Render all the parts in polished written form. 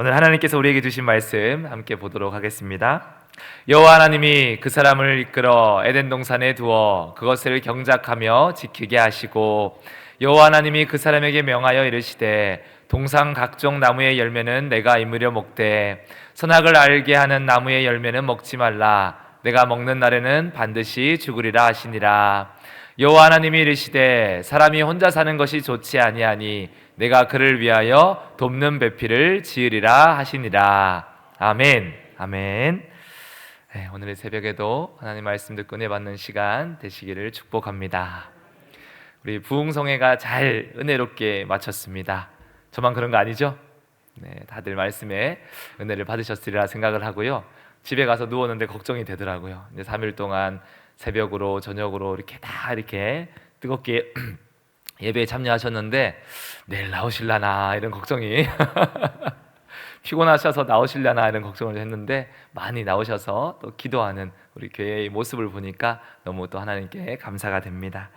오늘 하나님께서 우리에게 주신 말씀 함께 보도록 하겠습니다. 여호와 하나님이 그 사람을 이끌어 에덴 동산에 두어 그것을 경작하며 지키게 하시고, 여호와 하나님이 그 사람에게 명하여 이르시되 동산 각종 나무의 열매는 내가 이무려 먹되 선악을 알게 하는 나무의 열매는 먹지 말라. 내가 먹는 날에는 반드시 죽으리라 하시니라. 여호와 하나님이 이르시되 사람이 혼자 사는 것이 좋지 아니하니 내가 그를 위하여 돕는 배필을 지으리라 하시니라. 아멘. 아멘. 네, 오늘의 새벽에도 하나님 말씀 듣고 은혜 받는 시간 되시기를 축복합니다. 우리 부흥성회가 잘 은혜롭게 마쳤습니다. 저만 그런 거 아니죠? 네, 다들 말씀에 은혜를 받으셨으리라 생각을 하고요. 집에 가서 누웠는데 걱정이 되더라고요. 이제 3일 동안 새벽으로 저녁으로 이렇게 다 이렇게 뜨겁게 예배에 참여하셨는데 내일 나오실라나 이런 걱정이 피곤하셔서 나오실려나 이런 걱정을 했는데 많이 나오셔서 또 기도하는 우리 교회의 모습을 보니까 너무 또 하나님께 감사가 됩니다.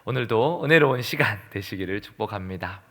오늘도 은혜로운 시간 되시기를 축복합니다.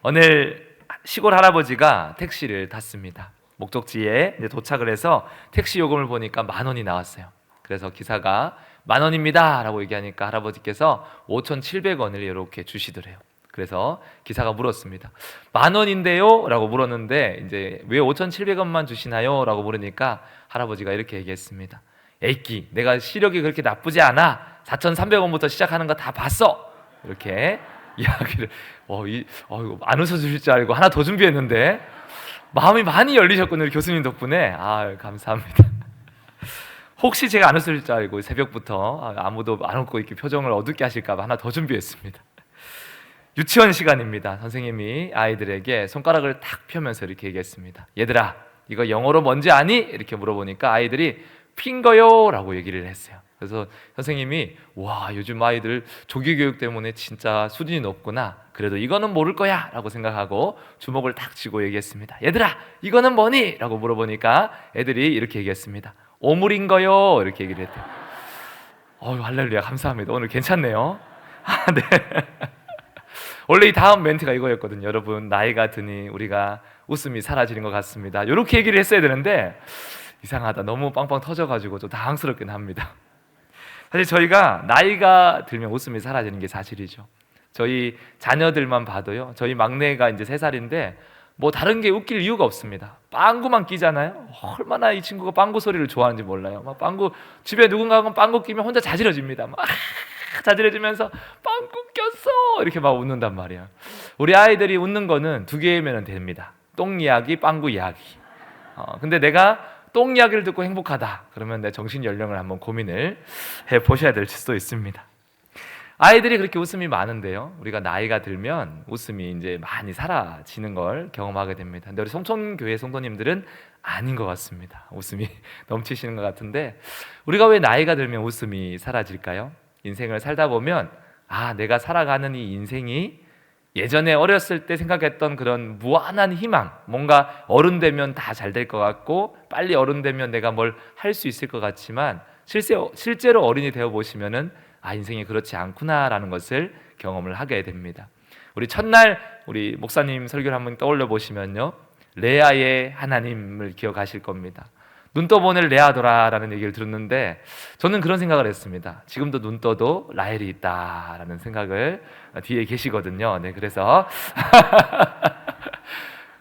오늘 시골 할아버지가 택시를 탔습니다. 목적지에 이제 도착을 해서 택시 요금을 보니까 10,000원이 나왔어요. 그래서 기사가 10,000원입니다 라고 얘기하니까 할아버지께서 5,700원을 이렇게 주시더래요. 그래서 기사가 물었습니다. 10,000원인데요? 라고 물었는데 이제 왜 5,700원만 주시나요? 라고 물으니까 할아버지가 이렇게 얘기했습니다. 에이끼, 내가 시력이 그렇게 나쁘지 않아. 4,300원부터 시작하는 거 다 봤어. 이렇게 이야기를 이거 안 웃어주실 줄 알고 하나 더 준비했는데 마음이 많이 열리셨군요. 교수님 덕분에. 감사합니다. 혹시 제가 안 웃을 줄 알고 새벽부터 아무도 안 웃고 이렇게 표정을 어둡게 하실까 봐 하나 더 준비했습니다. 유치원 시간입니다. 선생님이 아이들에게 손가락을 탁 펴면서 이렇게 얘기했습니다. 얘들아, 이거 영어로 뭔지 아니? 이렇게 물어보니까 아이들이 핑거요 라고 얘기를 했어요. 그래서 선생님이 와, 요즘 아이들 조기교육 때문에 진짜 수준이 높구나. 그래도 이거는 모를 거야 라고 생각하고 주먹을 탁 쥐고 얘기했습니다. 얘들아, 이거는 뭐니? 라고 물어보니까 애들이 이렇게 얘기했습니다. 오물인 거요. 이렇게 얘기를 했대요. 할렐루야, 감사합니다. 오늘 괜찮네요. 네. 원래 이 다음 멘트가 이거였거든요. 여러분, 나이가 드니 우리가 웃음이 사라지는 것 같습니다. 이렇게 얘기를 했어야 되는데 이상하다. 너무 빵빵 터져가지고 좀 당황스럽긴 합니다. 사실 저희가 나이가 들면 웃음이 사라지는 게 사실이죠. 저희 자녀들만 봐도요. 저희 막내가 이제 3살인데 뭐 다른 게 웃길 이유가 없습니다. 빵구만 끼잖아요. 얼마나 이 친구가 빵구 소리를 좋아하는지 몰라요. 막 빵구, 집에 누군가가 빵구 끼면 혼자 자지러집니다. 막 자지러지면서 빵구 꼈어 이렇게 막 웃는단 말이에요. 우리 아이들이 웃는 거는 2개면 됩니다. 똥 이야기, 빵구 이야기. 근데 내가 똥 이야기를 듣고 행복하다 그러면 내 정신 연령을 한번 고민을 해보셔야 될 수도 있습니다. 아이들이 그렇게 웃음이 많은데요, 우리가 나이가 들면 웃음이 이제 많이 사라지는 걸 경험하게 됩니다. 근데 우리 송천교회 성도님들은 아닌 것 같습니다. 웃음이 넘치시는 것 같은데, 우리가 왜 나이가 들면 웃음이 사라질까요? 인생을 살다 보면 내가 살아가는 이 인생이 예전에 어렸을 때 생각했던 그런 무한한 희망, 뭔가 어른 되면 다 잘 될 것 같고 빨리 어른 되면 내가 뭘 할 수 있을 것 같지만 실제로 어른이 되어 보시면은 인생이 그렇지 않구나라는 것을 경험을 하게 됩니다. 우리 첫날 우리 목사님 설교를 한번 떠올려 보시면요, 레아의 하나님을 기억하실 겁니다. 눈 떠보는 레아더라라는 얘기를 들었는데 저는 그런 생각을 했습니다. 지금도 눈 떠도 라헬이 있다라는 생각을 뒤에 계시거든요. 네, 그래서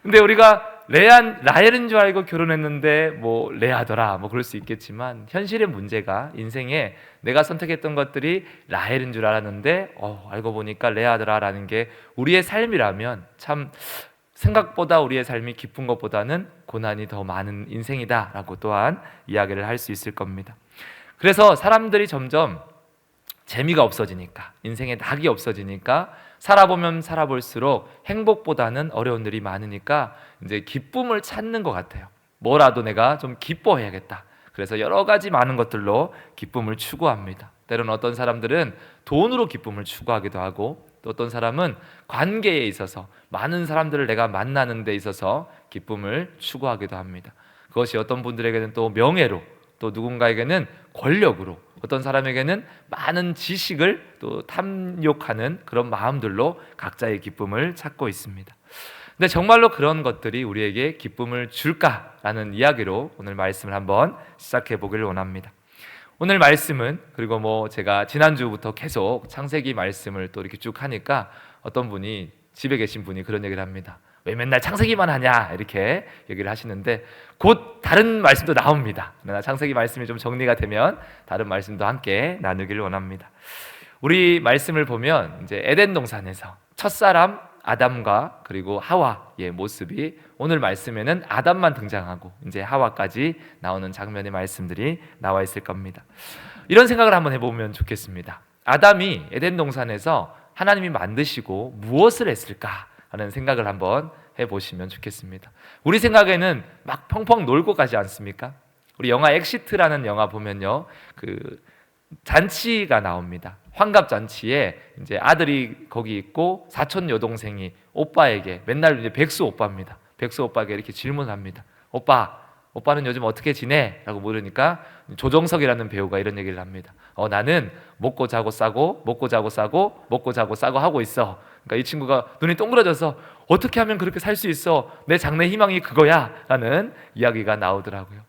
근데 우리가 라헬인 줄 알고 결혼했는데 뭐 레아더라 뭐 그럴 수 있겠지만, 현실의 문제가 인생에 내가 선택했던 것들이 라헬인 줄 알았는데 알고 보니까 레아더라라는 게 우리의 삶이라면 참 생각보다 우리의 삶이 기쁜 것보다는 고난이 더 많은 인생이다라고 또한 이야기를 할 수 있을 겁니다. 그래서 사람들이 점점 재미가 없어지니까, 인생에 낙이 없어지니까 살아보면 살아볼수록 행복보다는 어려운 일이 많으니까 이제 기쁨을 찾는 것 같아요. 뭐라도 내가 좀 기뻐해야겠다. 그래서 여러 가지 많은 것들로 기쁨을 추구합니다. 때로는 어떤 사람들은 돈으로 기쁨을 추구하기도 하고, 또 어떤 사람은 관계에 있어서 많은 사람들을 내가 만나는 데 있어서 기쁨을 추구하기도 합니다. 그것이 어떤 분들에게는 또 명예로, 또 누군가에게는 권력으로, 어떤 사람에게는 많은 지식을 또 탐욕하는 그런 마음들로 각자의 기쁨을 찾고 있습니다. 근데 정말로 그런 것들이 우리에게 기쁨을 줄까라는 이야기로 오늘 말씀을 한번 시작해 보기를 원합니다. 오늘 말씀은, 그리고 제가 지난주부터 계속 창세기 말씀을 또 이렇게 쭉 하니까 어떤 분이, 집에 계신 분이 그런 얘기를 합니다. 왜 맨날 창세기만 하냐, 이렇게 얘기를 하시는데 곧 다른 말씀도 나옵니다. 그러나 창세기 말씀이 좀 정리가 되면 다른 말씀도 함께 나누기를 원합니다. 우리 말씀을 보면 이제 에덴 동산에서 첫사람 아담과 그리고 하와의 모습이, 오늘 말씀에는 아담만 등장하고 이제 하와까지 나오는 장면의 말씀들이 나와 있을 겁니다. 이런 생각을 한번 해보면 좋겠습니다. 아담이 에덴 동산에서 하나님이 만드시고 무엇을 했을까 하는 생각을 한번 해보시면 좋겠습니다. 우리 생각에는 막 펑펑 놀고 가지 않습니까? 우리 영화 엑시트라는 영화 보면요, 그 잔치가 나옵니다. 환갑 잔치에 이제 아들이 거기 있고 사촌 여동생이 오빠에게, 맨날 이제 백수 오빠입니다. 백수 오빠에게 이렇게 질문합니다. 오빠는 요즘 어떻게 지내? 라고 물으니까 조정석이라는 배우가 이런 얘기를 합니다. 나는 먹고 자고 싸고 먹고 자고 싸고 먹고 자고 싸고 하고 있어. 그러니까 이 친구가 눈이 동그라져서 어떻게 하면 그렇게 살 수 있어? 내 장래 희망이 그거야 라는 이야기가 나오더라고요.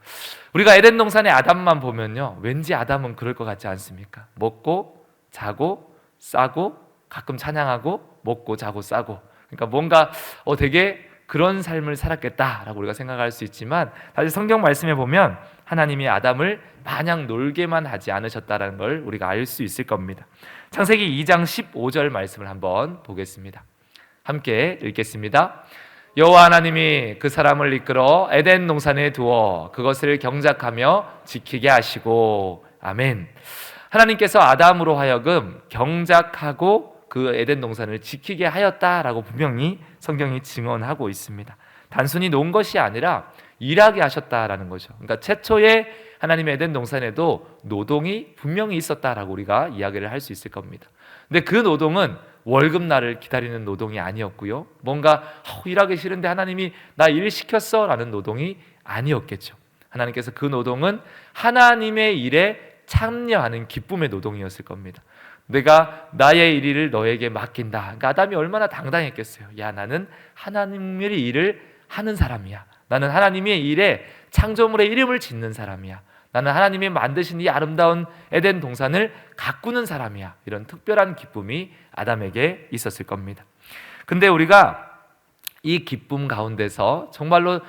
우리가 에덴 동산의 아담만 보면요, 왠지 아담은 그럴 것 같지 않습니까? 먹고 자고 싸고 가끔 찬양하고 먹고 자고 싸고, 그러니까 뭔가 되게 그런 삶을 살았겠다라고 우리가 생각할 수 있지만, 사실 성경 말씀에 보면 하나님이 아담을 마냥 놀게만 하지 않으셨다는 걸 우리가 알 수 있을 겁니다. 창세기 2장 15절 말씀을 한번 보겠습니다. 함께 읽겠습니다. 여호와 하나님이 그 사람을 이끌어 에덴 동산에 두어 그것을 경작하며 지키게 하시고. 아멘. 하나님께서 아담으로 하여금 경작하고 그 에덴 동산을 지키게 하였다라고 분명히 성경이 증언하고 있습니다. 단순히 논 것이 아니라 일하게 하셨다라는 거죠. 그러니까 최초의 하나님의 에덴 동산에도 노동이 분명히 있었다라고 우리가 이야기를 할 수 있을 겁니다. 근데 그 노동은 월급날을 기다리는 노동이 아니었고요, 뭔가 일하기 싫은데 하나님이 나 일 시켰어 라는 노동이 아니었겠죠. 하나님께서 그 노동은 하나님의 일에 참여하는 기쁨의 노동이었을 겁니다. 내가 나의 일을 너에게 맡긴다. 그러니까 아담이 얼마나 당당했겠어요. 야, 나는 하나님의 일을 하는 사람이야. 나는 하나님의 일에 창조물의 이름을 짓는 사람이야. 나는 하나님이 만드신 이 아름다운 에덴 동산을 가꾸는 사람이야. 이런 특별한 기쁨이 아담에게 있었을 겁니다. 근데 우리가 이 기쁨 가운데서 정말로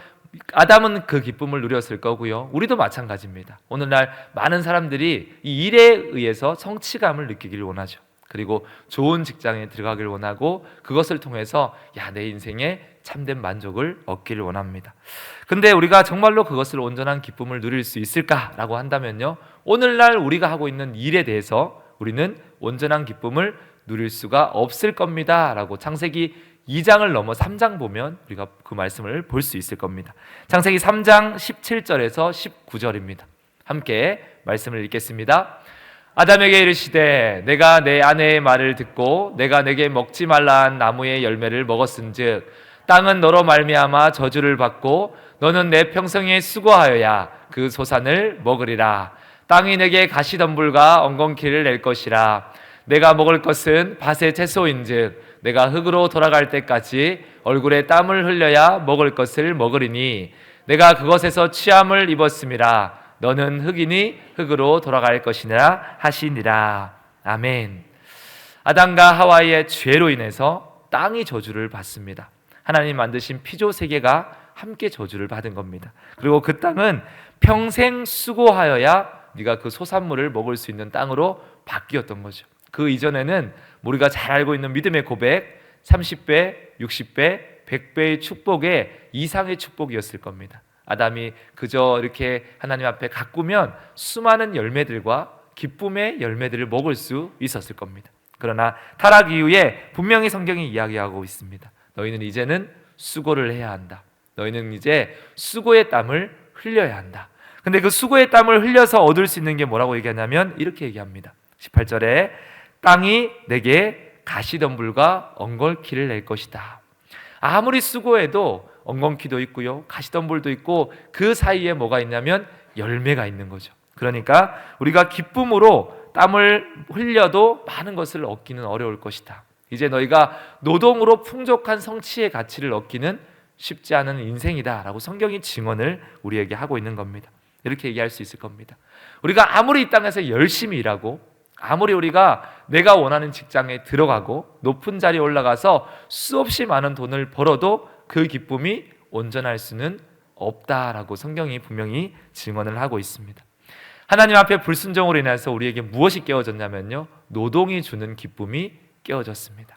아담은 그 기쁨을 누렸을 거고요, 우리도 마찬가지입니다. 오늘날 많은 사람들이 이 일에 의해서 성취감을 느끼기를 원하죠. 그리고 좋은 직장에 들어가길 원하고 그것을 통해서 내 인생에 참된 만족을 얻기를 원합니다. 근데 우리가 정말로 그것을 온전한 기쁨을 누릴 수 있을까라고 한다면요, 오늘날 우리가 하고 있는 일에 대해서 우리는 온전한 기쁨을 누릴 수가 없을 겁니다 라고 창세기 2장을 넘어 3장 보면 우리가 그 말씀을 볼 수 있을 겁니다. 창세기 3장 17절에서 19절입니다. 함께 말씀을 읽겠습니다. 아담에게 이르시되 내가 내 아내의 말을 듣고 내가 내게 먹지 말라 한 나무의 열매를 먹었은즉 땅은 너로 말미암아 저주를 받고 너는 내 평생에 수고하여야 그 소산을 먹으리라. 땅이 내게 가시덤불과 엉겅퀴를 낼 것이라. 내가 먹을 것은 밭의 채소인즉 내가 흙으로 돌아갈 때까지 얼굴에 땀을 흘려야 먹을 것을 먹으리니 내가 그것에서 취함을 입었음이라. 너는 흙이니 흙으로 돌아갈 것이니라 하시니라. 아멘. 아담과 하와의 죄로 인해서 땅이 저주를 받습니다. 하나님 만드신 피조 세계가 함께 저주를 받은 겁니다. 그리고 그 땅은 평생 수고하여야 네가 그 소산물을 먹을 수 있는 땅으로 바뀌었던 거죠. 그 이전에는 우리가 잘 알고 있는 믿음의 고백, 30배, 60배, 100배의 축복의 이상의 축복이었을 겁니다. 아담이 그저 이렇게 하나님 앞에 가꾸면 수많은 열매들과 기쁨의 열매들을 먹을 수 있었을 겁니다. 그러나 타락 이후에 분명히 성경이 이야기하고 있습니다. 너희는 이제는 수고를 해야 한다. 너희는 이제 수고의 땀을 흘려야 한다. 근데 그 수고의 땀을 흘려서 얻을 수 있는 게 뭐라고 얘기하냐면 이렇게 얘기합니다. 18절에 땅이 내게 가시덤불과 엉겅퀴를 낼 것이다. 아무리 수고해도 엉겅퀴도 있고요, 가시덤불도 있고 그 사이에 뭐가 있냐면 열매가 있는 거죠. 그러니까 우리가 기쁨으로 땀을 흘려도 많은 것을 얻기는 어려울 것이다. 이제 너희가 노동으로 풍족한 성취의 가치를 얻기는 쉽지 않은 인생이다 라고 성경이 증언을 우리에게 하고 있는 겁니다. 이렇게 얘기할 수 있을 겁니다. 우리가 아무리 이 땅에서 열심히 일하고, 아무리 우리가 내가 원하는 직장에 들어가고 높은 자리에 올라가서 수없이 많은 돈을 벌어도 그 기쁨이 온전할 수는 없다라고 성경이 분명히 증언을 하고 있습니다. 하나님 앞에 불순종으로 인해서 우리에게 무엇이 깨어졌냐면요, 노동이 주는 기쁨이 깨어졌습니다.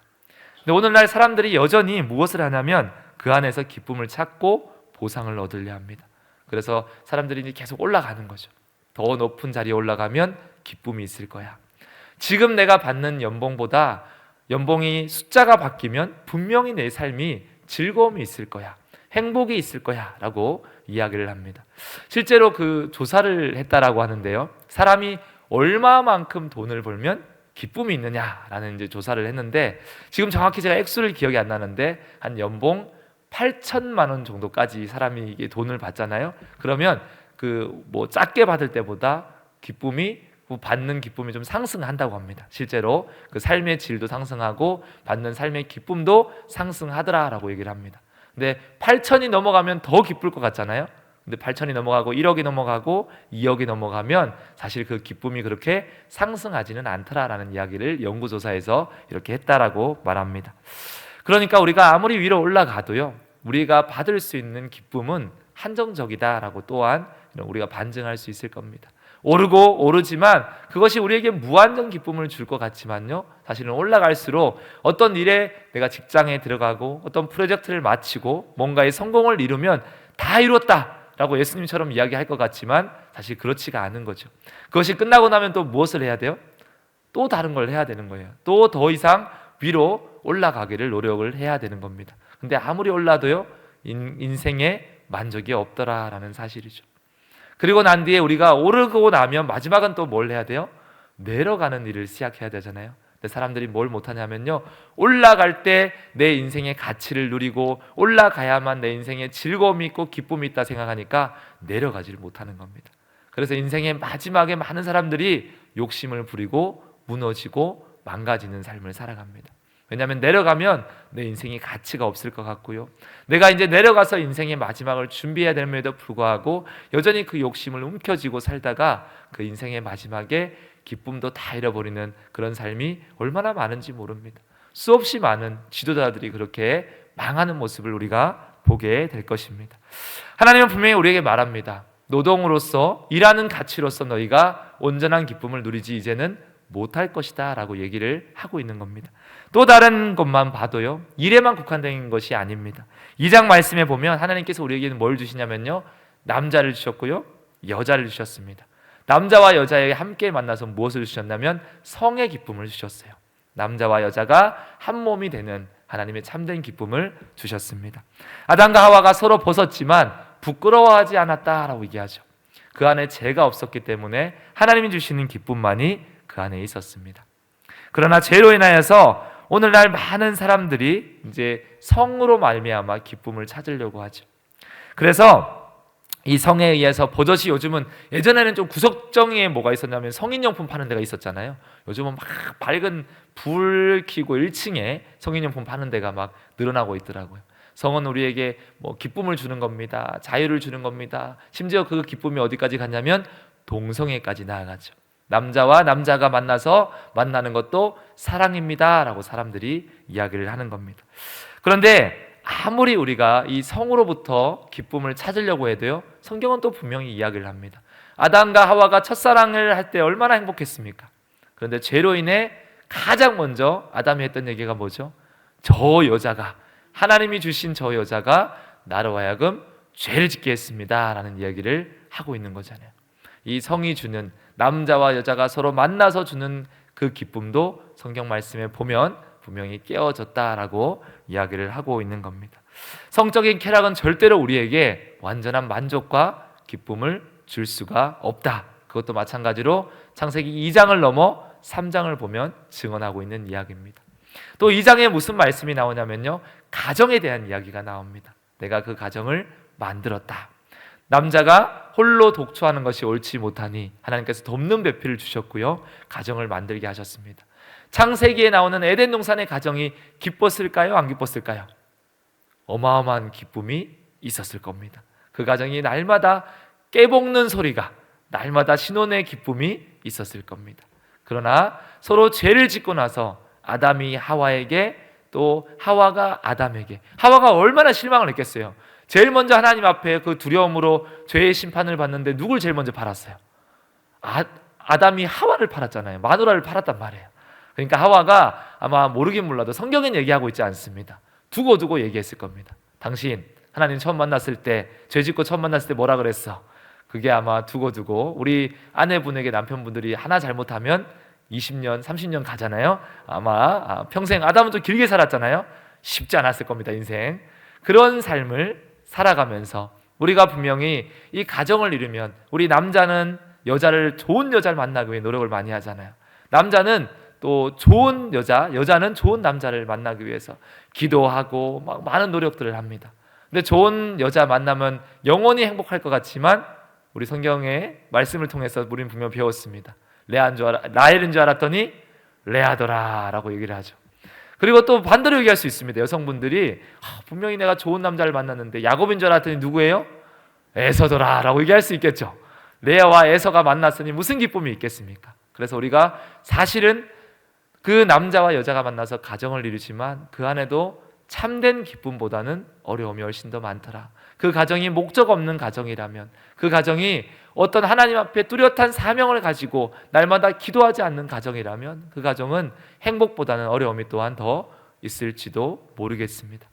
근데 오늘날 사람들이 여전히 무엇을 하냐면 그 안에서 기쁨을 찾고 보상을 얻으려 합니다. 그래서 사람들이 계속 올라가는 거죠. 더 높은 자리에 올라가면 기쁨이 있을 거야. 지금 내가 받는 연봉보다 연봉이 숫자가 바뀌면 분명히 내 삶이 즐거움이 있을 거야, 행복이 있을 거야 라고 이야기를 합니다. 실제로 그 조사를 했다라고 하는데요, 사람이 얼마만큼 돈을 벌면 기쁨이 있느냐라는 이제 조사를 했는데, 지금 정확히 제가 액수를 기억이 안 나는데 한 연봉 8천만 원 정도까지 사람이 이게 돈을 받잖아요. 그러면 그 뭐 작게 받을 때보다 기쁨이, 받는 기쁨이 좀 상승한다고 합니다. 실제로 그 삶의 질도 상승하고 받는 삶의 기쁨도 상승하더라라고 얘기를 합니다. 근데 8천이 넘어가면 더 기쁠 것 같잖아요. 근데 8천이 넘어가고 1억이 넘어가고 2억이 넘어가면 사실 그 기쁨이 그렇게 상승하지는 않더라라는 이야기를 연구조사에서 이렇게 했다라고 말합니다. 그러니까 우리가 아무리 위로 올라가도요, 우리가 받을 수 있는 기쁨은 한정적이다라고 또한 우리가 반증할 수 있을 겁니다. 오르고 오르지만 그것이 우리에게 무한정 기쁨을 줄 것 같지만요, 사실은 올라갈수록 어떤 일에 내가 직장에 들어가고 어떤 프로젝트를 마치고 뭔가의 성공을 이루면 다 이뤘다 라고 예수님처럼 이야기할 것 같지만 사실 그렇지가 않은 거죠. 그것이 끝나고 나면 또 무엇을 해야 돼요? 또 다른 걸 해야 되는 거예요. 또 더 이상 위로 올라가기를 노력을 해야 되는 겁니다. 근데 아무리 올라도요, 인생에 만족이 없더라라는 사실이죠. 그리고 난 뒤에 우리가 오르고 나면 마지막은 또 뭘 해야 돼요? 내려가는 일을 시작해야 되잖아요. 근데 사람들이 뭘 못하냐면요, 올라갈 때 내 인생의 가치를 누리고 올라가야만 내 인생에 즐거움이 있고 기쁨이 있다 생각하니까 내려가지를 못하는 겁니다. 그래서 인생의 마지막에 많은 사람들이 욕심을 부리고 무너지고 망가지는 삶을 살아갑니다. 왜냐하면 내려가면 내 인생이 가치가 없을 것 같고요, 내가 이제 내려가서 인생의 마지막을 준비해야 됨에도 불구하고 여전히 그 욕심을 움켜쥐고 살다가 그 인생의 마지막에 기쁨도 다 잃어버리는 그런 삶이 얼마나 많은지 모릅니다. 수없이 많은 지도자들이 그렇게 망하는 모습을 우리가 보게 될 것입니다. 하나님은 분명히 우리에게 말합니다. 노동으로서, 일하는 가치로서 너희가 온전한 기쁨을 누리지 이제는 못할 것이다 라고 얘기를 하고 있는 겁니다. 또 다른 것만 봐도요, 일에만 국한된 것이 아닙니다. 2장 말씀에 보면 하나님께서 우리에게는 뭘 주시냐면요, 남자를 주셨고요, 여자를 주셨습니다. 남자와 여자에게 함께 만나서 무엇을 주셨냐면 성의 기쁨을 주셨어요. 남자와 여자가 한 몸이 되는 하나님의 참된 기쁨을 주셨습니다. 아담과 하와가 서로 벗었지만 부끄러워하지 않았다라고 얘기하죠. 그 안에 죄가 없었기 때문에 하나님이 주시는 기쁨만이 그 안에 있었습니다. 그러나 죄로 인하여서 오늘날 많은 사람들이 이제 성으로 말미암아 기쁨을 찾으려고 하죠. 그래서 이 성에 의해서 버젓이 요즘은, 예전에는 좀 구석정이에 뭐가 있었냐면 성인용품 파는 데가 있었잖아요. 요즘은 막 밝은 불 켜고 1층에 성인용품 파는 데가 막 늘어나고 있더라고요. 성은 우리에게 뭐 기쁨을 주는 겁니다, 자유를 주는 겁니다. 심지어 그 기쁨이 어디까지 갔냐면 동성애까지 나아가죠. 남자와 남자가 만나서 만나는 것도 사랑입니다 라고 사람들이 이야기를 하는 겁니다. 그런데 아무리 우리가 이 성으로부터 기쁨을 찾으려고 해도요, 성경은 또 분명히 이야기를 합니다. 아담과 하와가 첫사랑을 할 때 얼마나 행복했습니까? 그런데 죄로 인해 가장 먼저 아담이 했던 얘기가 뭐죠? 저 여자가, 하나님이 주신 저 여자가 나로 하여금 죄를 짓게 했습니다 라는 이야기를 하고 있는 거잖아요. 이 성이 주는, 남자와 여자가 서로 만나서 주는 그 기쁨도 성경 말씀에 보면 분명히 깨어졌다라고 이야기를 하고 있는 겁니다. 성적인 쾌락은 절대로 우리에게 완전한 만족과 기쁨을 줄 수가 없다. 그것도 마찬가지로 창세기 2장을 넘어 3장을 보면 증언하고 있는 이야기입니다. 또 2장에 무슨 말씀이 나오냐면요, 가정에 대한 이야기가 나옵니다. 내가 그 가정을 만들었다. 남자가 홀로 독초하는 것이 옳지 못하니 하나님께서 돕는 배필을 주셨고요, 가정을 만들게 하셨습니다. 창세기에 나오는 에덴 동산의 가정이 기뻤을까요? 안 기뻤을까요? 어마어마한 기쁨이 있었을 겁니다. 그 가정이 날마다 깨볶는 소리가, 날마다 신혼의 기쁨이 있었을 겁니다. 그러나 서로 죄를 짓고 나서 아담이 하와에게, 또 하와가 아담에게, 하와가 얼마나 실망을 했겠어요. 제일 먼저 하나님 앞에 그 두려움으로 죄의 심판을 받는데 누굴 제일 먼저 팔았어요? 아담이 하와를 팔았잖아요. 마누라를 팔았단 말이에요. 그러니까 하와가 아마 모르긴 몰라도 성경엔 얘기하고 있지 않습니다. 두고두고 얘기했을 겁니다. 당신 하나님 처음 만났을 때, 죄 짓고 처음 만났을 때 뭐라 그랬어? 그게 아마 두고두고, 우리 아내분에게 남편분들이 하나 잘못하면 20년, 30년 가잖아요. 아마 평생, 아담은 좀 길게 살았잖아요. 쉽지 않았을 겁니다, 인생. 그런 삶을 살아가면서 우리가 분명히 이 가정을 이루면, 우리 남자는 여자를, 좋은 여자를 만나기 위해 노력을 많이 하잖아요. 남자는 또 좋은 여자, 여자는 좋은 남자를 만나기 위해서 기도하고 막 많은 노력들을 합니다. 근데 좋은 여자 만나면 영원히 행복할 것 같지만, 우리 성경의 말씀을 통해서 우리는 분명 배웠습니다. 라헬인 줄 알았더니 레아더라 라고 얘기를 하죠. 그리고 또 반대로 얘기할 수 있습니다. 여성분들이 분명히 내가 좋은 남자를 만났는데 야곱인 줄 알았더니 누구예요? 에서더라 라고 얘기할 수 있겠죠. 레아와 에서가 만났으니 무슨 기쁨이 있겠습니까? 그래서 우리가 사실은 그 남자와 여자가 만나서 가정을 이루지만 그 안에도 참된 기쁨보다는 어려움이 훨씬 더 많더라. 그 가정이 목적 없는 가정이라면, 그 가정이 어떤 하나님 앞에 뚜렷한 사명을 가지고 날마다 기도하지 않는 가정이라면, 그 가정은 행복보다는 어려움이 또한 더 있을지도 모르겠습니다.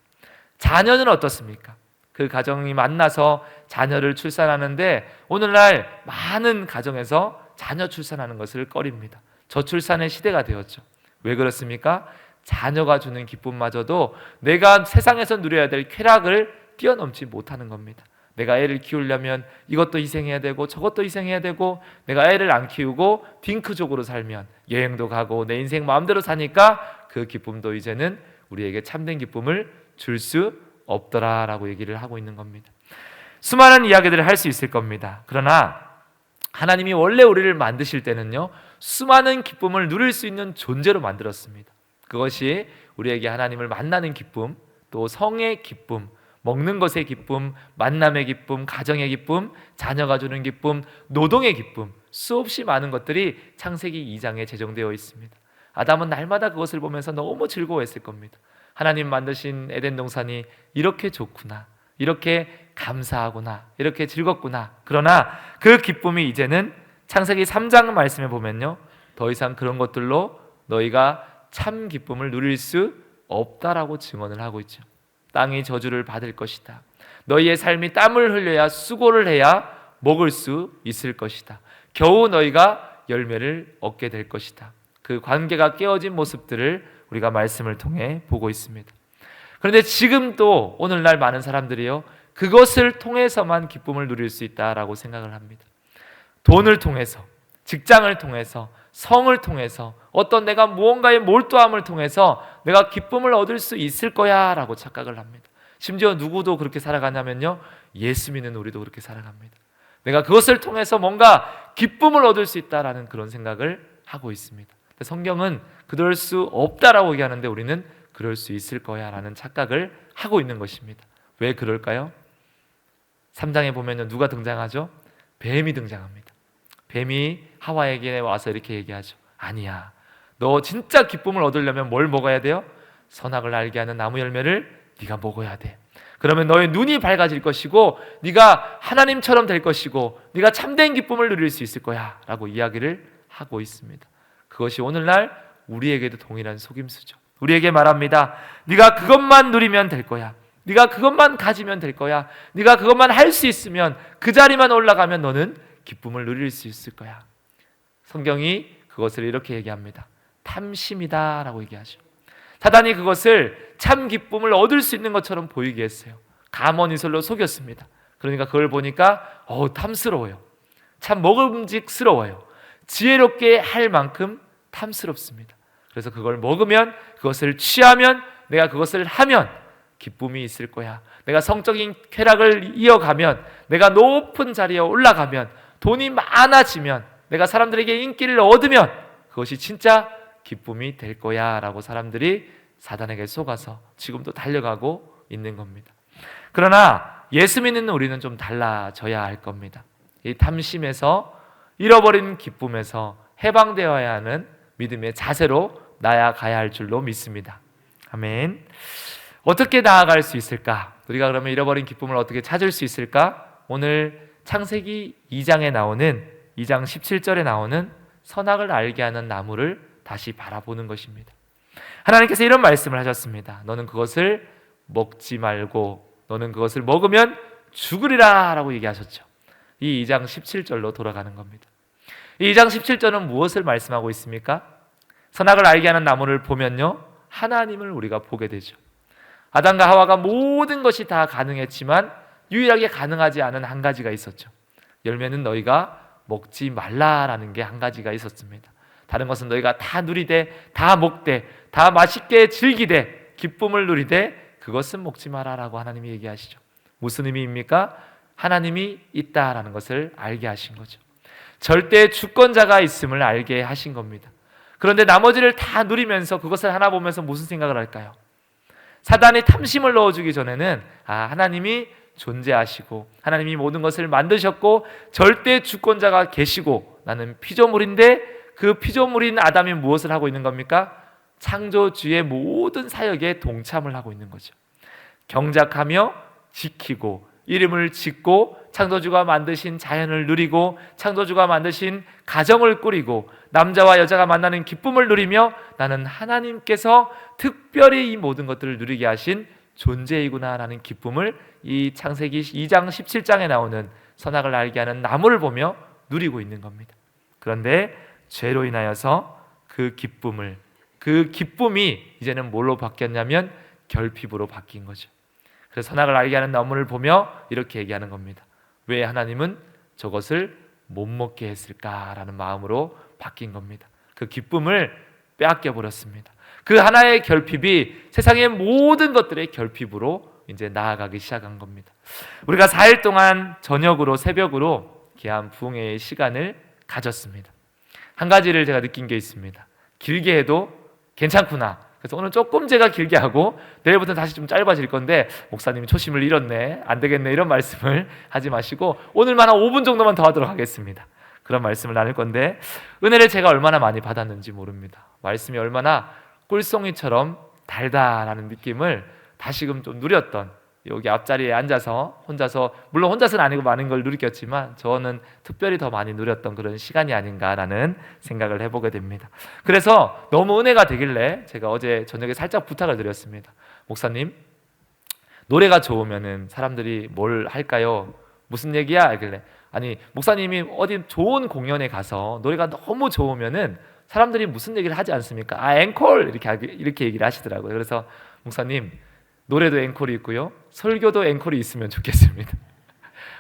자녀는 어떻습니까? 그 가정이 만나서 자녀를 출산하는데, 오늘날 많은 가정에서 자녀 출산하는 것을 꺼립니다. 저출산의 시대가 되었죠. 왜 그렇습니까? 자녀가 주는 기쁨마저도 내가 세상에서 누려야 될 쾌락을 뛰어넘지 못하는 겁니다. 내가 애를 키우려면 이것도 희생해야 되고 저것도 희생해야 되고, 내가 애를 안 키우고 딩크족으로 살면 여행도 가고 내 인생 마음대로 사니까 그 기쁨도 이제는 우리에게 참된 기쁨을 줄 수 없더라라고 얘기를 하고 있는 겁니다. 수많은 이야기들을 할 수 있을 겁니다. 그러나 하나님이 원래 우리를 만드실 때는요, 수많은 기쁨을 누릴 수 있는 존재로 만들었습니다. 그것이 우리에게 하나님을 만나는 기쁨, 또 성의 기쁨, 먹는 것의 기쁨, 만남의 기쁨, 가정의 기쁨, 자녀가 주는 기쁨, 노동의 기쁨, 수없이 많은 것들이 창세기 2장에 제정되어 있습니다. 아담은 날마다 그것을 보면서 너무 즐거워했을 겁니다. 하나님 만드신 에덴 동산이 이렇게 좋구나, 이렇게 감사하구나, 이렇게 즐겁구나. 그러나 그 기쁨이 이제는 창세기 3장 말씀에 보면요, 더 이상 그런 것들로 너희가 참 기쁨을 누릴 수 없다라고 증언을 하고 있죠. 땅이 저주를 받을 것이다. 너희의 삶이 땀을 흘려야, 수고를 해야 먹을 수 있을 것이다. 겨우 너희가 열매를 얻게 될 것이다. 그 관계가 깨어진 모습들을 우리가 말씀을 통해 보고 있습니다. 그런데 지금도 오늘날 많은 사람들이요, 그것을 통해서만 기쁨을 누릴 수 있다라고 생각을 합니다. 돈을 통해서, 직장을 통해서, 성을 통해서, 어떤 내가 무언가의 몰두함을 통해서 내가 기쁨을 얻을 수 있을 거야 라고 착각을 합니다. 심지어 누구도 그렇게 살아가냐면요, 예수 믿는 우리도 그렇게 살아갑니다. 내가 그것을 통해서 뭔가 기쁨을 얻을 수 있다라는 그런 생각을 하고 있습니다. 성경은 그럴 수 없다라고 얘기하는데 우리는 그럴 수 있을 거야 라는 착각을 하고 있는 것입니다. 왜 그럴까요? 3장에 보면 누가 등장하죠? 뱀이 등장합니다. 뱀이 하와에게 와서 이렇게 얘기하죠. 아니야, 너 진짜 기쁨을 얻으려면 뭘 먹어야 돼요? 선악을 알게 하는 나무 열매를 네가 먹어야 돼. 그러면 너의 눈이 밝아질 것이고 네가 하나님처럼 될 것이고 네가 참된 기쁨을 누릴 수 있을 거야 라고 이야기를 하고 있습니다. 그것이 오늘날 우리에게도 동일한 속임수죠. 우리에게 말합니다. 네가 그것만 누리면 될 거야. 네가 그것만 가지면 될 거야. 네가 그것만 할 수 있으면, 그 자리만 올라가면 너는 기쁨을 누릴 수 있을 거야. 성경이 그것을 이렇게 얘기합니다. 탐심이다 라고 얘기하죠. 사단이 그것을 참 기쁨을 얻을 수 있는 것처럼 보이게 했어요. 감언이설로 속였습니다. 그러니까 그걸 보니까 탐스러워요. 참 먹음직스러워요. 지혜롭게 할 만큼 탐스럽습니다. 그래서 그걸 먹으면, 그것을 취하면, 내가 그것을 하면 기쁨이 있을 거야. 내가 성적인 쾌락을 이어가면, 내가 높은 자리에 올라가면, 돈이 많아지면, 내가 사람들에게 인기를 얻으면 그것이 진짜 기쁨이 될 거야 라고 사람들이 사단에게 속아서 지금도 달려가고 있는 겁니다. 그러나 예수 믿는 우리는 좀 달라져야 할 겁니다. 이 탐심에서, 잃어버린 기쁨에서 해방되어야 하는 믿음의 자세로 나아가야 할 줄로 믿습니다. 아멘. 어떻게 나아갈 수 있을까? 우리가 그러면 잃어버린 기쁨을 어떻게 찾을 수 있을까? 오늘 창세기 2장에 나오는 2장 17절에 나오는 선악을 알게 하는 나무를 다시 바라보는 것입니다. 하나님께서 이런 말씀을 하셨습니다. 너는 그것을 먹지 말고 너는 그것을 먹으면 죽으리라 라고 얘기하셨죠. 이 2장 17절로 돌아가는 겁니다. 이 2장 17절은 무엇을 말씀하고 있습니까? 선악을 알게 하는 나무를 보면요, 하나님을 우리가 보게 되죠. 아담과 하와가 모든 것이 다 가능했지만 유일하게 가능하지 않은 한 가지가 있었죠. 열매는 너희가 먹지 말라라는 게 한 가지가 있었습니다. 다른 것은 너희가 다 누리되, 다 먹되, 다 맛있게 즐기되, 기쁨을 누리되 그것은 먹지 마라라고 하나님이 얘기하시죠. 무슨 의미입니까? 하나님이 있다라는 것을 알게 하신 거죠. 절대 주권자가 있음을 알게 하신 겁니다. 그런데 나머지를 다 누리면서 그것을 하나 보면서 무슨 생각을 할까요? 사단이 탐심을 넣어주기 전에는 하나님이 존재하시고 하나님이 모든 것을 만드셨고 절대 주권자가 계시고 나는 피조물인데 그 피조물인 아담이 무엇을 하고 있는 겁니까? 창조주의 모든 사역에 동참을 하고 있는 거죠. 경작하며 지키고 이름을 짓고 창조주가 만드신 자연을 누리고 창조주가 만드신 가정을 꾸리고 남자와 여자가 만나는 기쁨을 누리며 나는 하나님께서 특별히 이 모든 것들을 누리게 하신 존재이구나 라는 기쁨을 이 창세기 2장 17장에 나오는 선악을 알게 하는 나무를 보며 누리고 있는 겁니다. 그런데 죄로 인하여서 그 기쁨이 이제는 뭘로 바뀌었냐면 결핍으로 바뀐 거죠. 그래서 선악을 알게 하는 나무를 보며 이렇게 얘기하는 겁니다. 왜 하나님은 저것을 못 먹게 했을까라는 마음으로 바뀐 겁니다. 그 기쁨을 빼앗겨 버렸습니다. 그 하나의 결핍이 세상의 모든 것들의 결핍으로 이제 나아가기 시작한 겁니다. 우리가 4일 동안 저녁으로 새벽으로 계한 부흥회의 시간을 가졌습니다. 한 가지를 제가 느낀 게 있습니다. 길게 해도 괜찮구나. 그래서 오늘 조금 제가 길게 하고 내일부터 다시 좀 짧아질 건데 목사님이 초심을 잃었네, 안 되겠네 이런 말씀을 하지 마시고 오늘만 한 5분 정도만 더 하도록 하겠습니다. 그런 말씀을 나눌 건데 은혜를 제가 얼마나 많이 받았는지 모릅니다. 말씀이 얼마나 꿀송이처럼 달다라는 느낌을 다시금 좀 누렸던, 여기 앞자리에 앉아서 혼자서, 물론 혼자서는 아니고 많은 걸 누렸겠지만 저는 특별히 더 많이 누렸던 그런 시간이 아닌가라는 생각을 해보게 됩니다. 그래서 너무 은혜가 되길래 제가 어제 저녁에 살짝 부탁을 드렸습니다. 목사님, 노래가 좋으면은 사람들이 뭘 할까요? 무슨 얘기야? 하길래 아니 목사님이 어디 좋은 공연에 가서 노래가 너무 좋으면은 사람들이 무슨 얘기를 하지 않습니까? 앵콜 이렇게 얘기를 하시더라고요. 그래서 목사님, 노래도 앵콜이 있고요, 설교도 앵콜이 있으면 좋겠습니다.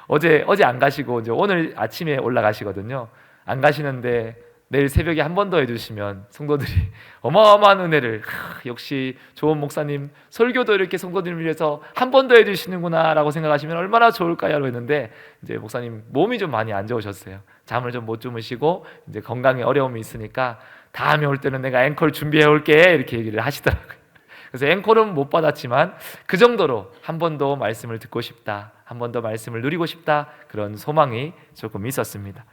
어제 안 가시고 이제 오늘 아침에 올라가시거든요. 안 가시는데 내일 새벽에 한 번 더 해주시면 성도들이 어마어마한 은혜를, 역시 좋은 목사님 설교도 이렇게 성도들을 위해서 한 번 더 해주시는구나 라고 생각하시면 얼마나 좋을까요? 했는데 이제 목사님 몸이 좀 많이 안 좋으셨어요. 잠을 좀 못 주무시고 이제 건강에 어려움이 있으니까 다음에 올 때는 내가 앵콜 준비해 올게 이렇게 얘기를 하시더라고요. 그래서 앵콜은 못 받았지만 그 정도로 한 번 더 말씀을 듣고 싶다, 한 번 더 말씀을 누리고 싶다, 그런 소망이 조금 있었습니다.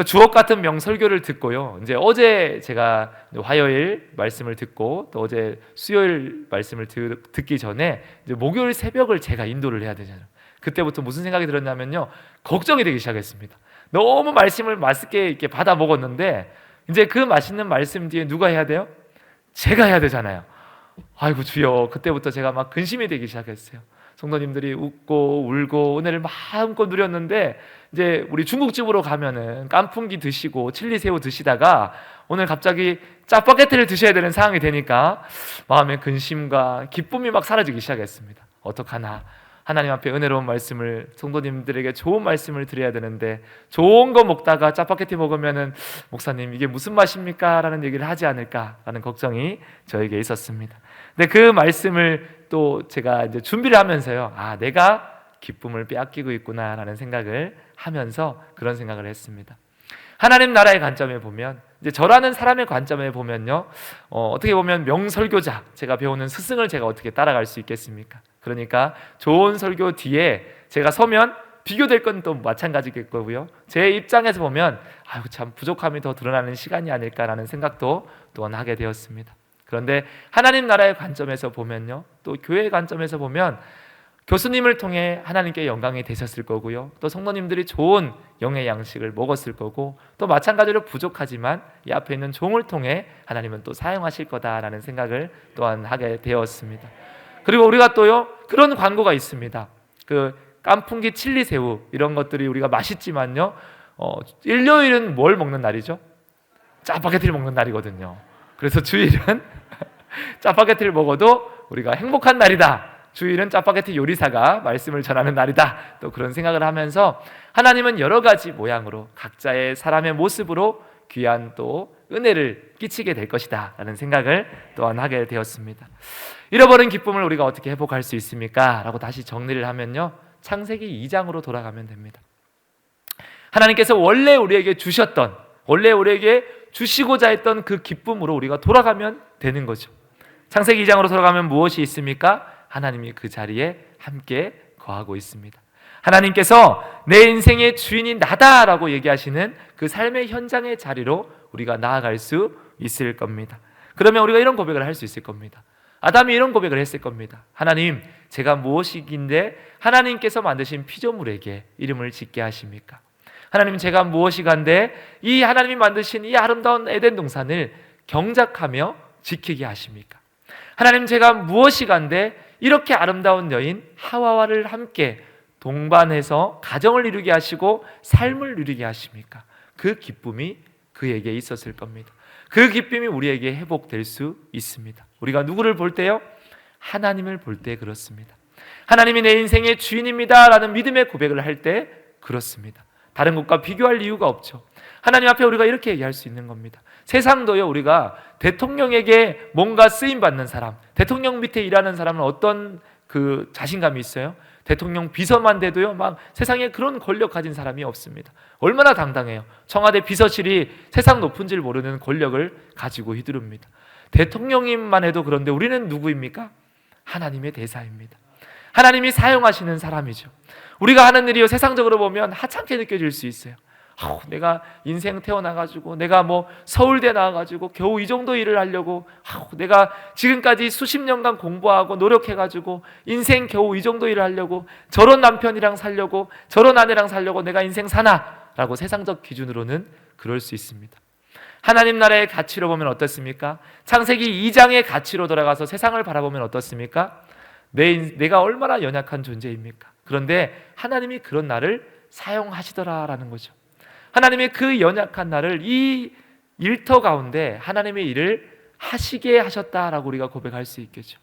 주옥 같은 명설교를 듣고요, 이제 어제 제가 화요일 말씀을 듣고 또 어제 수요일 말씀을 듣기 전에 이제 목요일 새벽을 제가 인도를 해야 되잖아요. 그때부터 무슨 생각이 들었냐면요, 걱정이 되기 시작했습니다. 너무 말씀을 맛있게 이렇게 받아 먹었는데 이제 그 맛있는 말씀 뒤에 누가 해야 돼요? 제가 해야 되잖아요. 아이고 주여, 그때부터 제가 막 근심이 되기 시작했어요. 성도님들이 웃고 울고 은혜를 마음껏 누렸는데 이제 우리 중국집으로 가면은 깐풍기 드시고 칠리새우 드시다가 오늘 갑자기 짜파게티를 드셔야 되는 상황이 되니까 마음의 근심과 기쁨이 막 사라지기 시작했습니다. 어떡하나, 하나님 앞에 은혜로운 말씀을, 성도님들에게 좋은 말씀을 드려야 되는데 좋은 거 먹다가 짜파게티 먹으면은 목사님 이게 무슨 맛입니까? 라는 얘기를 하지 않을까라는 걱정이 저에게 있었습니다. 근데 그 말씀을 또 제가 이제 준비를 하면서요, 내가 기쁨을 빼앗기고 있구나라는 생각을 하면서 그런 생각을 했습니다. 하나님 나라의 관점에 보면 이제 저라는 사람의 관점에 보면요, 어떻게 보면 명설교자, 제가 배우는 스승을 제가 어떻게 따라갈 수 있겠습니까? 그러니까 좋은 설교 뒤에 제가 서면 비교될 건 또 마찬가지겠고요. 제 입장에서 보면 아유 참 부족함이 더 드러나는 시간이 아닐까라는 생각도 또한 하게 되었습니다. 그런데 하나님 나라의 관점에서 보면요, 또 교회의 관점에서 보면 교수님을 통해 하나님께 영광이 되셨을 거고요, 또 성도님들이 좋은 영의 양식을 먹었을 거고, 또 마찬가지로 부족하지만 이 앞에 있는 종을 통해 하나님은 또 사용하실 거다라는 생각을 또한 하게 되었습니다. 그리고 우리가 또요, 그런 광고가 있습니다. 그 깐풍기 칠리새우 이런 것들이 우리가 맛있지만요, 일요일은 뭘 먹는 날이죠? 짜파게티를 먹는 날이거든요. 그래서 주일은 짜파게티를 먹어도 우리가 행복한 날이다, 주일은 짜파게티 요리사가 말씀을 전하는 날이다, 또 그런 생각을 하면서 하나님은 여러 가지 모양으로 각자의 사람의 모습으로 귀한 또 은혜를 끼치게 될 것이다 라는 생각을 또한 하게 되었습니다. 잃어버린 기쁨을 우리가 어떻게 회복할 수 있습니까? 라고 다시 정리를 하면요, 창세기 2장으로 돌아가면 됩니다. 하나님께서 원래 우리에게 주셨던, 원래 우리에게 주시고자 했던 그 기쁨으로 우리가 돌아가면 되는 거죠. 창세기 2장으로 돌아가면 무엇이 있습니까? 하나님이 그 자리에 함께 거하고 있습니다. 하나님께서 내 인생의 주인이 나다라고 얘기하시는 그 삶의 현장의 자리로 우리가 나아갈 수 있을 겁니다. 그러면 우리가 이런 고백을 할 수 있을 겁니다. 아담이 이런 고백을 했을 겁니다. 하나님, 제가 무엇이긴데 하나님께서 만드신 피조물에게 이름을 짓게 하십니까? 하나님, 제가 무엇이간데 이 하나님이 만드신 이 아름다운 에덴 동산을 경작하며 지키게 하십니까? 하나님, 제가 무엇이간데 이렇게 아름다운 여인 하와와를 함께 동반해서 가정을 이루게 하시고 삶을 누리게 하십니까? 그 기쁨이 그에게 있었을 겁니다. 그 기쁨이 우리에게 회복될 수 있습니다. 우리가 누구를 볼 때요? 하나님을 볼 때 그렇습니다. 하나님이 내 인생의 주인입니다 라는 믿음의 고백을 할 때 그렇습니다. 다른 것과 비교할 이유가 없죠. 하나님 앞에 우리가 이렇게 얘기할 수 있는 겁니다. 세상도요, 우리가 대통령에게 뭔가 쓰임받는 사람, 대통령 밑에 일하는 사람은 어떤 그 자신감이 있어요? 대통령 비서만 돼도요, 막 세상에 그런 권력 가진 사람이 없습니다. 얼마나 당당해요. 청와대 비서실이 세상 높은 줄 모르는 권력을 가지고 휘두릅니다. 대통령님만 해도 그런데 우리는 누구입니까? 하나님의 대사입니다. 하나님이 사용하시는 사람이죠. 우리가 하는 일이요, 세상적으로 보면 하찮게 느껴질 수 있어요. 내가 인생 태어나가지고 내가 뭐 서울대 나와가지고 겨우 이 정도 일을 하려고, 내가 지금까지 수십 년간 공부하고 노력해가지고 인생 겨우 이 정도 일을 하려고, 저런 남편이랑 살려고 저런 아내랑 살려고 내가 인생 사나? 라고 세상적 기준으로는 그럴 수 있습니다. 하나님 나라의 가치로 보면 어떻습니까? 창세기 2장의 가치로 돌아가서 세상을 바라보면 어떻습니까? 내가 얼마나 연약한 존재입니까? 그런데 하나님이 그런 나를 사용하시더라라는 거죠. 하나님의 그 연약한 나를 이 일터 가운데 하나님의 일을 하시게 하셨다라고 우리가 고백할 수 있겠죠.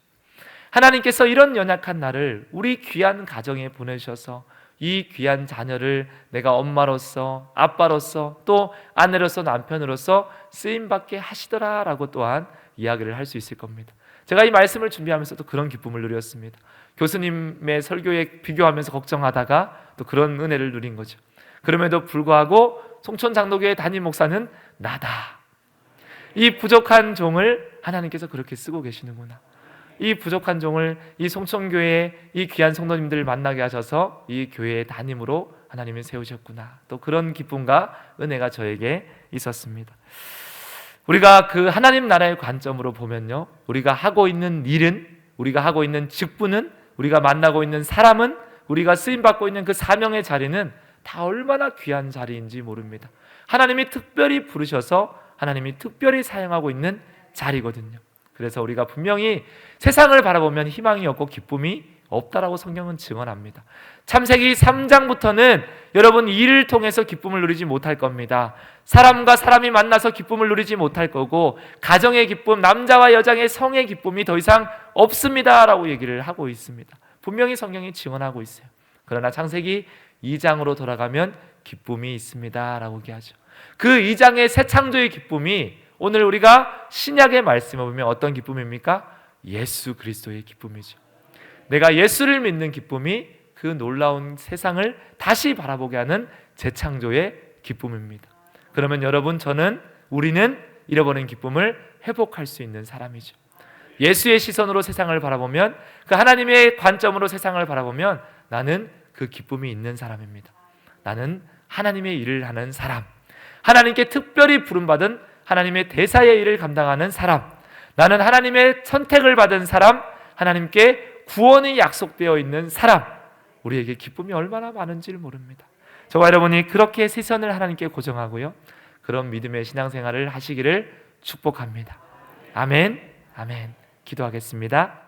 하나님께서 이런 연약한 나를 우리 귀한 가정에 보내주셔서 이 귀한 자녀를 내가 엄마로서, 아빠로서, 또 아내로서, 남편으로서 쓰임받게 하시더라라고 또한 이야기를 할 수 있을 겁니다. 제가 이 말씀을 준비하면서도 그런 기쁨을 누렸습니다. 교수님의 설교에 비교하면서 걱정하다가 또 그런 은혜를 누린 거죠. 그럼에도 불구하고 송천 장로교회 담임 목사는 나다. 이 부족한 종을 하나님께서 그렇게 쓰고 계시는구나. 이 부족한 종을 이 송천교회의 이 귀한 성도님들을 만나게 하셔서 이 교회의 담임으로 하나님이 세우셨구나. 또 그런 기쁨과 은혜가 저에게 있었습니다. 우리가 그 하나님 나라의 관점으로 보면요, 우리가 하고 있는 일은, 우리가 하고 있는 직분은, 우리가 만나고 있는 사람은, 우리가 쓰임받고 있는 그 사명의 자리는 다 얼마나 귀한 자리인지 모릅니다. 하나님이 특별히 부르셔서 하나님이 특별히 사용하고 있는 자리거든요. 그래서 우리가 분명히 세상을 바라보면 희망이 없고 기쁨이 없다라고 성경은 증언합니다. 창세기 3장부터는 여러분 일을 통해서 기쁨을 누리지 못할 겁니다. 사람과 사람이 만나서 기쁨을 누리지 못할 거고, 가정의 기쁨, 남자와 여자의 성의 기쁨이 더 이상 없습니다 라고 얘기를 하고 있습니다. 분명히 성경이 증언하고 있어요. 그러나 창세기 2장으로 돌아가면 기쁨이 있습니다 라고 얘기하죠. 그 2장의 새 창조의 기쁨이 오늘 우리가 신약의 말씀을 보면 어떤 기쁨입니까? 예수 그리스도의 기쁨이죠. 내가 예수를 믿는 기쁨이 그 놀라운 세상을 다시 바라보게 하는 재창조의 기쁨입니다. 그러면 여러분, 저는 우리는 잃어버린 기쁨을 회복할 수 있는 사람이죠. 예수의 시선으로 세상을 바라보면, 그 하나님의 관점으로 세상을 바라보면 나는 그 기쁨이 있는 사람입니다. 나는 하나님의 일을 하는 사람, 하나님께 특별히 부름받은 하나님의 대사의 일을 감당하는 사람, 나는 하나님의 선택을 받은 사람, 하나님께 구원이 약속되어 있는 사람, 우리에게 기쁨이 얼마나 많은지를 모릅니다. 저와 여러분이 그렇게 시선을 하나님께 고정하고요, 그런 믿음의 신앙생활을 하시기를 축복합니다. 아멘. 아멘. 기도하겠습니다.